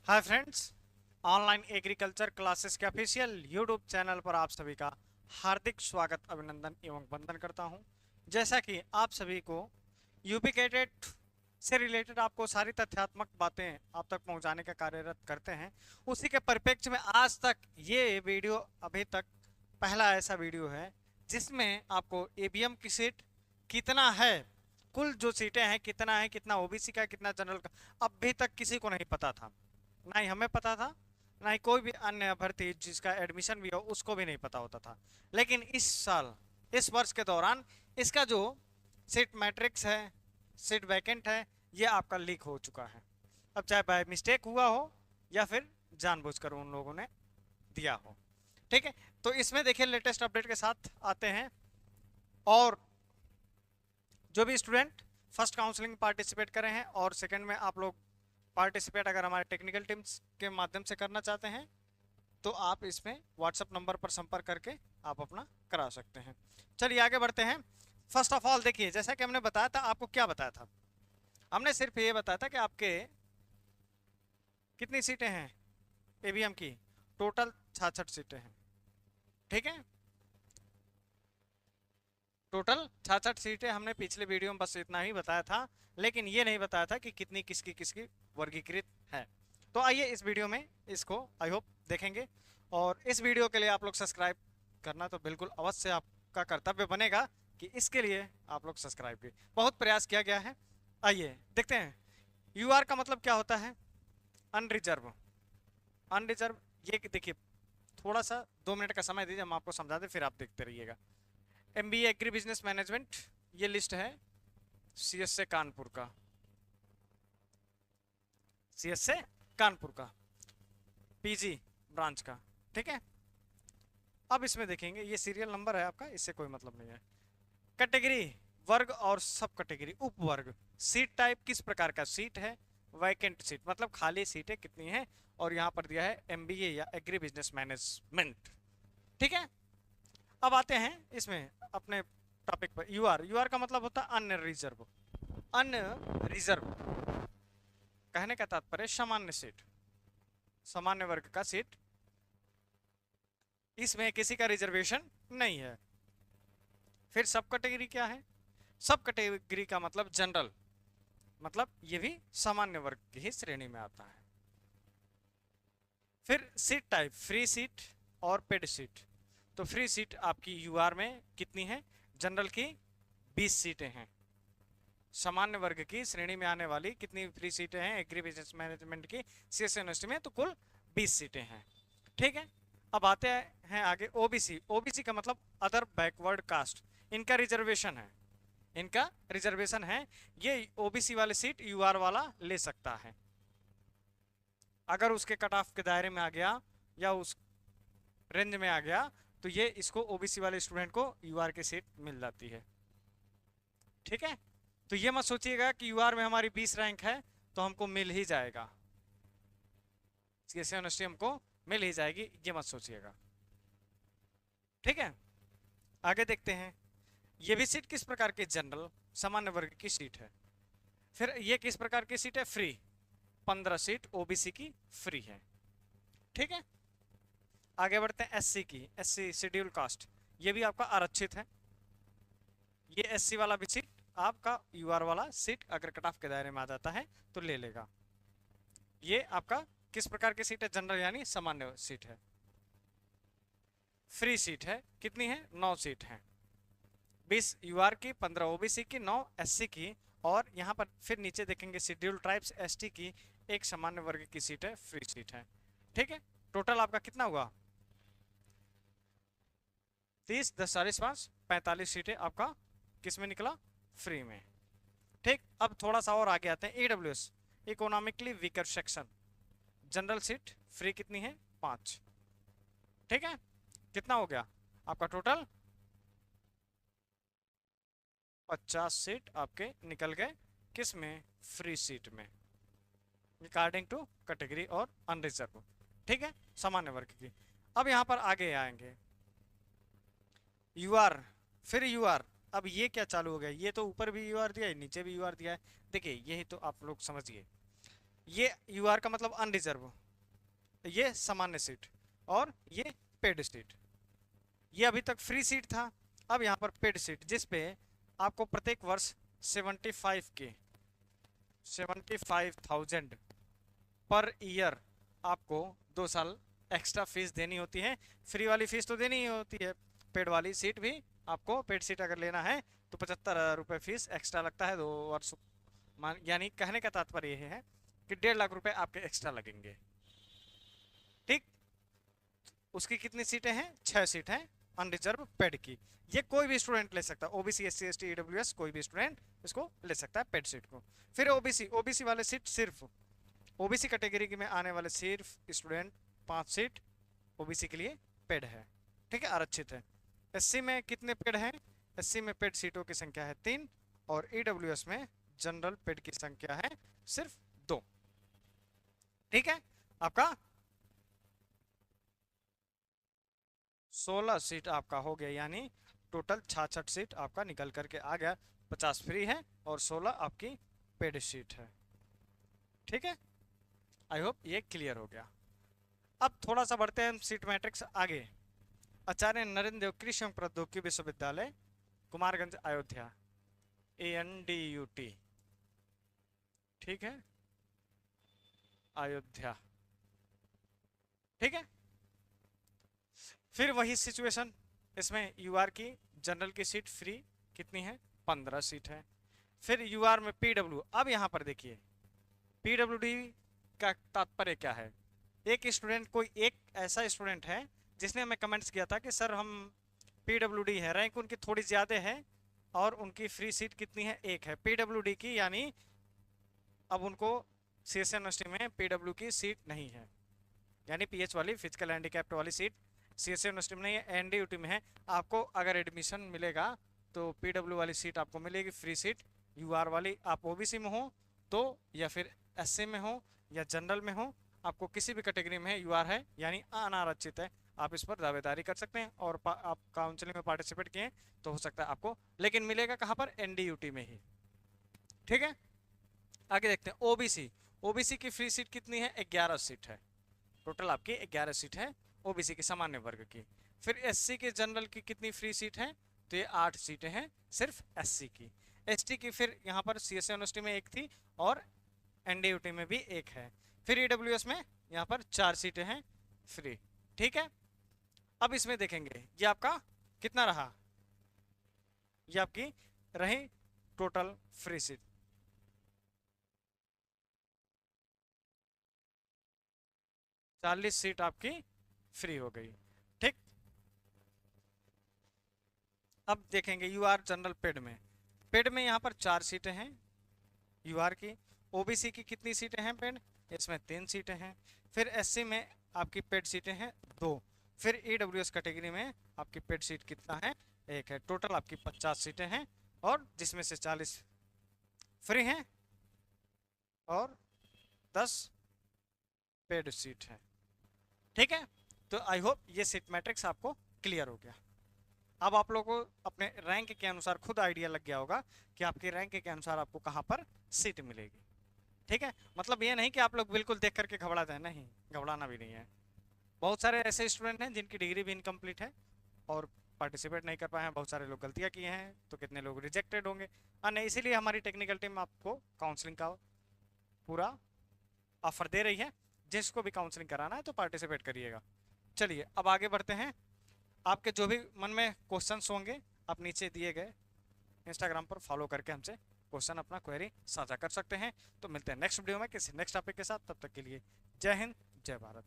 Hi friends, online agriculture classes के official YouTube channel पर आप सभी का हार्दिक स्वागत, अभिनंदन एवं वंदन करता हूं। जैसा कि आप सभी को यूपी कैडेट से रिलेटेड आपको सारी तथ्यात्मक बातें आप तक पहुंचाने का कार्यरत करते हैं, उसी के परिप्रेक्ष्य में आज तक ये वीडियो अभी तक पहला ऐसा वीडियो है जिसमें आपको एबीएम की सीट कितना है, कुल जो सीटें हैं कितना है, कितना ओबीसी का, कितना जनरल का, अभी तक किसी को नहीं पता था। ना ही हमें पता था, ना ही कोई भी अन्य अभ्यर्थी जिसका एडमिशन भी हो उसको भी नहीं पता होता था। लेकिन इस साल, इस वर्ष के दौरान इसका जो सीट मैट्रिक्स है, सीट वैकेंट है, ये आपका लीक हो चुका है। अब चाहे बाय मिस्टेक हुआ हो या फिर जानबूझकर उन लोगों ने दिया हो। ठीक है, तो इसमें देखिए लेटेस्ट अपडेट के साथ आते हैं। और जो भी स्टूडेंट फर्स्ट काउंसलिंग पार्टिसिपेट करे हैं और सेकंड में आप लोग पार्टिसिपेट अगर हमारे टेक्निकल टीम्स के माध्यम से करना चाहते हैं तो आप इसमें व्हाट्सएप नंबर पर संपर्क करके आप अपना करा सकते हैं। चलिए आगे बढ़ते हैं। फर्स्ट ऑफ ऑल देखिए, जैसा कि हमने बताया था, आपको क्या बताया था, हमने सिर्फ ये बताया था कि आपके कितनी सीटें हैं एवीएम की, टोटल 66 सीटें हैं। ठीक है, टोटल 66 सीटें हमने पिछले वीडियो में बस इतना ही बताया था, लेकिन ये नहीं बताया था कि कितनी किसकी किसकी वर्गीकृत है। तो आइए इस वीडियो में इसको आई होप देखेंगे। और इस वीडियो के लिए आप लोग सब्सक्राइब करना तो बिल्कुल अवश्य आपका कर्तव्य बनेगा कि इसके लिए आप लोग सब्सक्राइब भी बहुत प्रयास किया गया है। आइए देखते हैं यूआर का मतलब क्या होता है। अनरिजर्व, अनरिजर्व ये देखिए, थोड़ा सा 2 मिनट का समय दीजिए, हम आपको समझा दें, फिर आप देखते रहिएगा। एमबीए एग्री बिजनेस मैनेजमेंट, ये लिस्ट है सीएस से कानपुर का, सीएस से कानपुर का पीजी ब्रांच का। ठीक है, अब इसमें देखेंगे ये सीरियल नंबर है आपका, इससे कोई मतलब नहीं है। कैटेगरी, वर्ग और सब कैटेगरी, उपवर्ग, सीट टाइप किस प्रकार का सीट है, वैकेंट सीट मतलब खाली सीटें कितनी हैं, और यहाँ पर दिया है एमबीए या एग्री बिजनेस मैनेजमेंट। ठीक है, अब आते हैं इसमें अपने टॉपिक पर। यूआर, यूआर का मतलब होता है अन्य रिजर्व। अन्य रिजर्व कहने का तात्पर्य सामान्य सीट, सामान्य वर्ग का सीट, इसमें किसी का रिजर्वेशन नहीं है। फिर सब कैटेगरी क्या है, सब कैटेगरी का मतलब जनरल, मतलब ये भी सामान्य वर्ग की ही श्रेणी में आता है। फिर सीट टाइप, फ्री सीट और पेड सीट। तो फ्री सीट आपकी यूआर में कितनी है, जनरल की 20 सीटें हैं। सामान्य वर्ग की श्रेणी में आने वाली कितनी फ्री सीटें हैं एग्री बिजनेस मैनेजमेंट की सीएस यूनिवर्सिटी में, तो कुल 20 सीटें हैं। ठीक है, अब आते हैं आगे ओबीसी। ओबीसी का मतलब अदर बैकवर्ड कास्ट, इनका रिजर्वेशन है, इनका रिजर्वेशन है। ये ओबीसी वाले सीट यूआर वाला ले सकता है अगर उसके कट ऑफ के दायरे में आ गया या उस रेंज में आ गया, तो ये इसको ओबीसी वाले स्टूडेंट को यूआर की सीट मिल जाती है। ठीक है, तो ये मत सोचिएगा कि यूआर में हमारी 20 रैंक है तो हमको मिल ही जाएगा, सीएस यूनिवर्सिटी हमको मिल ही जाएगी, ये मत सोचिएगा। ठीक है, आगे देखते हैं। ये भी सीट किस प्रकार की, जनरल सामान्य वर्ग की सीट है। फिर ये किस प्रकार की सीट है, फ्री, 15 सीट ओबीसी की फ्री है। ठीक है, आगे बढ़ते हैं एससी की। एससी शेड्यूल कास्ट, ये भी आपका आरक्षित है। ये एससी वाला भी सीट आपका यूआर वाला सीट अगर कट ऑफ के दायरे में आ जाता है तो ले लेगा। ये आपका किस प्रकार की सीट है, जनरल यानी सामान्य सीट है। फ्री सीट है, कितनी है, 9 सीट है, 20 यूआर की, 15 ओबीसी की, 9 एससी की। और यहाँ पर फिर नीचे देखेंगे शेड्यूल ट्राइब्स एसटी की, एक सामान्य वर्ग की सीट है, फ्री सीट है। ठीक है, टोटल आपका कितना हुआ, 30 10 40 5 45 सीटें आपका किस में निकला, फ्री में। ठीक, अब थोड़ा सा और आगे आते हैं। EWS, economically weaker section, general seat free कितनी है, 5। ठीक है, कितना हो गया आपका टोटल, 50 सीट आपके निकल गए किस में, फ्री सीट में, अकॉर्डिंग टू कैटेगरी और अनरिजर्व। ठीक है, सामान्य वर्ग की। अब यहां पर आगे आएंगे यूआर, फिर यूआर। अब ये क्या चालू हो गया, ये तो ऊपर भी यूआर दिया है, नीचे भी यूआर दिया है। देखिए यही तो आप लोग समझिए, ये यूआर का मतलब अनरिजर्व, ये सामान्य सीट, और ये पेड सीट। ये अभी तक फ्री सीट था, अब यहाँ पर पेड सीट, जिसपे आपको प्रत्येक वर्ष 75,000 पर ईयर आपको 2 साल एक्स्ट्रा फीस देनी होती है। फ्री वाली फीस तो देनी ही होती है, पेड वाली सीट भी आपको, पेड सीट अगर लेना है तो 75,000 रुपये फीस एक्स्ट्रा लगता है 2 वर्ष। यानी कहने का तात्पर्य यह है कि 1.5 लाख रुपए आपके एक्स्ट्रा लगेंगे। ठीक, उसकी कितनी सीटें हैं? 6 सीट हैं अनरिजर्व पेड की। ये कोई भी स्टूडेंट ले सकता है, ओबीसी, एससी, एसटी, ईडब्ल्यूएस, कोई भी स्टूडेंट इसको ले सकता है पेड सीट को। फिर ओबीसी, ओबीसी वाले सीट सिर्फ ओबीसी कैटेगरी में आने वाले सिर्फ स्टूडेंट 5 सीट ओबीसी के लिए पेड है, ठीक है, आरक्षित है। एससी में कितने पेड हैं? एससी में पेड सीटों की संख्या है 3, और ईडब्ल्यूएस में जनरल पेड की संख्या है सिर्फ 2। ठीक है, आपका 16 सीट आपका हो गया, यानी टोटल 66 सीट आपका निकल करके आ गया। 50 फ्री है और 16 आपकी पेड सीट है। ठीक है, आई होप ये क्लियर हो गया। अब थोड़ा सा बढ़ते हैं हम सीट मैट्रिक्स आगे। आचार्य नरेंद्र देव कृषि एवं प्रौद्योगिकी विश्वविद्यालय, कुमारगंज, अयोध्या, ANDUT, ठीक है, अयोध्या। ठीक है, फिर वही सिचुएशन, इसमें यूआर की जनरल की सीट फ्री कितनी है? 15 सीट है। फिर यूआर में पीडब्ल्यू, अब यहां पर देखिए पीडब्ल्यूडी का तात्पर्य क्या है। एक स्टूडेंट, कोई एक ऐसा स्टूडेंट है जिसने हमें कमेंट्स किया था कि सर हम पीडब्ल्यूडी है, रैंक उनकी थोड़ी ज़्यादा है और उनकी फ्री सीट कितनी है? 1 है पीडब्ल्यूडी की, यानी अब उनको सीएससी यूनिवर्सिटी में पीडब्ल्यू की सीट नहीं है, यानी पीएच वाली फिजिकल हैंडीकैप्ड वाली सीट सीएससी यूनिवर्सिटी में नहीं है, एनडीयूटी में है। आपको अगर एडमिशन मिलेगा तो पीडब्ल्यू वाली सीट आपको मिलेगी, फ्री सीट। यूआर वाली आप ओबीसी में हो तो, या फिर एससी में हो या जनरल में हो, आपको किसी भी कैटेगरी में है, यूआर है यानी अनारक्षित है, आप इस पर दावेदारी कर सकते हैं और आप काउंसलिंग में पार्टिसिपेट किए तो हो सकता है आपको, लेकिन मिलेगा कहाँ पर? एनडीयूटी में ही। ठीक है, आगे देखते हैं ओबीसी। ओबीसी की फ्री सीट कितनी है? 11 सीट है, टोटल आपकी 11 सीट है ओबीसी की सामान्य वर्ग की। फिर एससी के जनरल की कितनी फ्री सीट है? तो ये 8 सीटें हैं सिर्फ एससी की। एसटी की फिर यहाँ पर सीएससी यूनिवर्सिटी में 1 थी और एनडीयूटी में भी 1 है। फिर ईडब्ल्यूएस में यहाँ पर 4 सीटें हैं फ्री। ठीक है, अब इसमें देखेंगे ये आपका कितना रहा, ये आपकी रही टोटल फ्री सीट 40 सीट आपकी फ्री हो गई। ठीक, अब देखेंगे यूआर जनरल पेड में। पेड में यहाँ पर 4 सीटें हैं यूआर की। ओबीसी की कितनी सीटें हैं पेड? इसमें 3 सीटें हैं। फिर एससी में आपकी पेड सीटें हैं 2। फिर ईडब्ल्यूएस कैटेगरी में आपकी पेड सीट कितना है? 1 है। टोटल आपकी 50 सीटें हैं और जिसमें से 40 फ्री हैं और 10 पेड सीट है। ठीक है, तो आई होप ये सीट मैट्रिक्स आपको क्लियर हो गया। अब आप लोगों को अपने रैंक के अनुसार खुद आइडिया लग गया होगा कि आपके रैंक के अनुसार आपको कहाँ पर सीट मिलेगी। ठीक है, मतलब ये नहीं कि आप लोग बिल्कुल देख करके घबरा जाए, नहीं, घबराना भी नहीं है। बहुत सारे ऐसे स्टूडेंट हैं जिनकी डिग्री भी इनकम्प्लीट है और पार्टिसिपेट नहीं कर पाए हैं, बहुत सारे लोग गलतियाँ किए हैं, तो कितने लोग रिजेक्टेड होंगे। नहीं, इसीलिए हमारी टेक्निकल टीम आपको काउंसलिंग का पूरा ऑफर दे रही है। जिसको भी काउंसलिंग कराना है तो पार्टिसिपेट करिएगा। चलिए अब आगे बढ़ते हैं। आपके जो भी मन में क्वेश्चंस होंगे आप नीचे दिए गए इंस्टाग्राम पर फॉलो करके हमसे क्वेश्चन अपना क्वेरी साझा कर सकते हैं। तो मिलते हैं नेक्स्ट वीडियो में किसी नेक्स्ट टॉपिक के साथ, तब तक के लिए जय हिंद, जय भारत।